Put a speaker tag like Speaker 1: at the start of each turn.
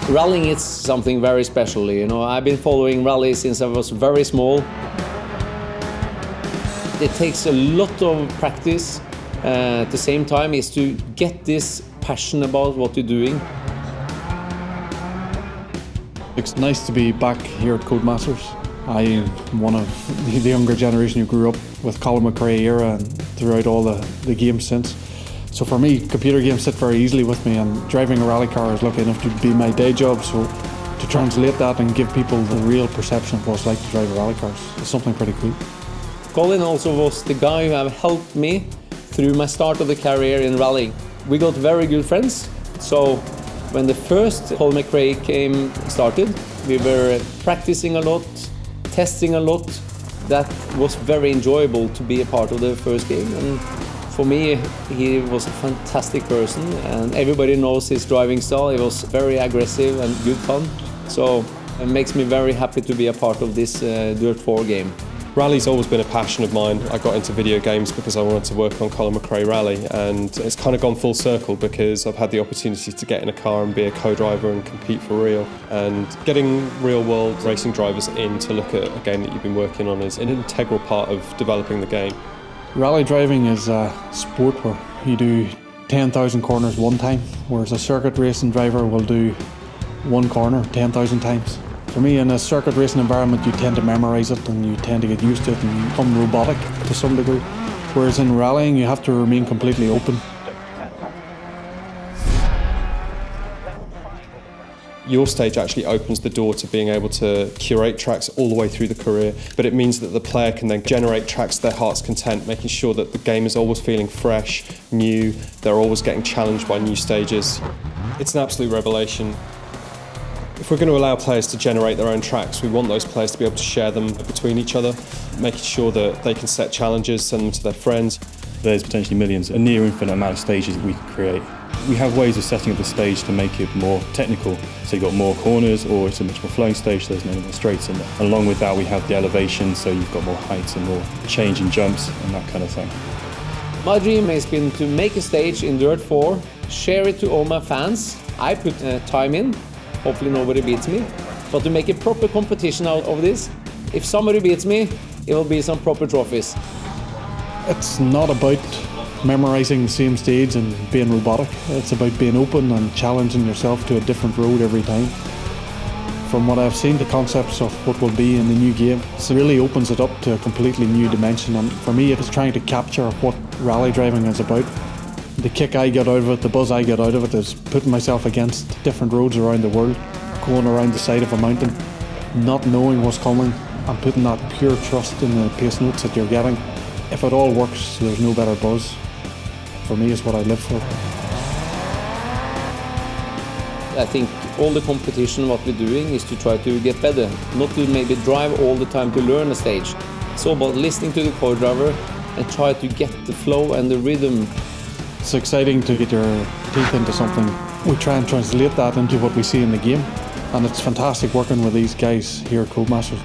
Speaker 1: Rallying is something very special, you know. I've been following rally since I was very small. It takes a lot of practice. At the same time is to get this passion about what you're doing.
Speaker 2: It's nice to be back here at Codemasters. I am one of the younger generation who grew up with Colin McRae era and throughout all the games since. So for me, computer games sit very easily with me, and driving a rally car is lucky enough to be my day job. So to translate that and give people the real perception of what it's like to drive a rally car is something pretty cool.
Speaker 1: Colin also was the guy who have helped me through my start of the career in rallying. We got very good friends. So when the first Colin McRae started, we were practicing a lot, testing a lot. That was very enjoyable to be a part of the first game. And for me, he was a fantastic person, and everybody knows his driving style. He was very aggressive and good fun. So it makes me very happy to be a part of this DiRT 4 game.
Speaker 3: Rally's always been a passion of mine. I got into video games because I wanted to work on Colin McRae Rally, and it's kind of gone full circle because I've had the opportunity to get in a car and be a co-driver and compete for real. And getting real-world racing drivers in to look at a game that you've been working on is an integral part of developing the game.
Speaker 2: Rally driving is a sport where you do 10,000 corners one time, whereas a circuit racing driver will do one corner 10,000 times. For me, in a circuit racing environment, you tend to memorise it and you tend to get used to it and you become robotic to some degree. Whereas in rallying, you have to remain completely open.
Speaker 3: Your stage actually opens the door to being able to curate tracks all the way through the career, but it means that the player can then generate tracks to their heart's content, making sure that the game is always feeling fresh, new, they're always getting challenged by new stages. It's an absolute revelation. If we're going to allow players to generate their own tracks, we want those players to be able to share them between each other, making sure that they can set challenges, send them to their friends.
Speaker 4: There's potentially millions, a near infinite amount of stages that we can create. We have ways of setting up the stage to make it more technical. So you've got more corners, or it's a much more flowing stage, so there's no more straights in there. And along with that, we have the elevation, so you've got more heights and more change in jumps and that kind of thing.
Speaker 1: My dream has been to make a stage in DiRT 4, share it to all my fans. I put time in, hopefully nobody beats me, but to make a proper competition out of this. If somebody beats me, it will be some proper trophies.
Speaker 2: It's not about memorising the same stage and being robotic. It's about being open and challenging yourself to a different road every time. From what I've seen, the concepts of what will be in the new game, it really opens it up to a completely new dimension. And for me, it's trying to capture what rally driving is about. The kick I get out of it, the buzz I get out of it is putting myself against different roads around the world, going around the side of a mountain, not knowing what's coming and putting that pure trust in the pace notes that you're getting. If it all works, there's no better buzz. For me, it's what I live for.
Speaker 1: I think all the competition, what we're doing is to try to get better, not to maybe drive all the time to learn a stage. It's all about listening to the co-driver and try to get the flow and the rhythm.
Speaker 2: It's exciting to get your teeth into something. We try and translate that into what we see in the game, and it's fantastic working with these guys here at Codemasters.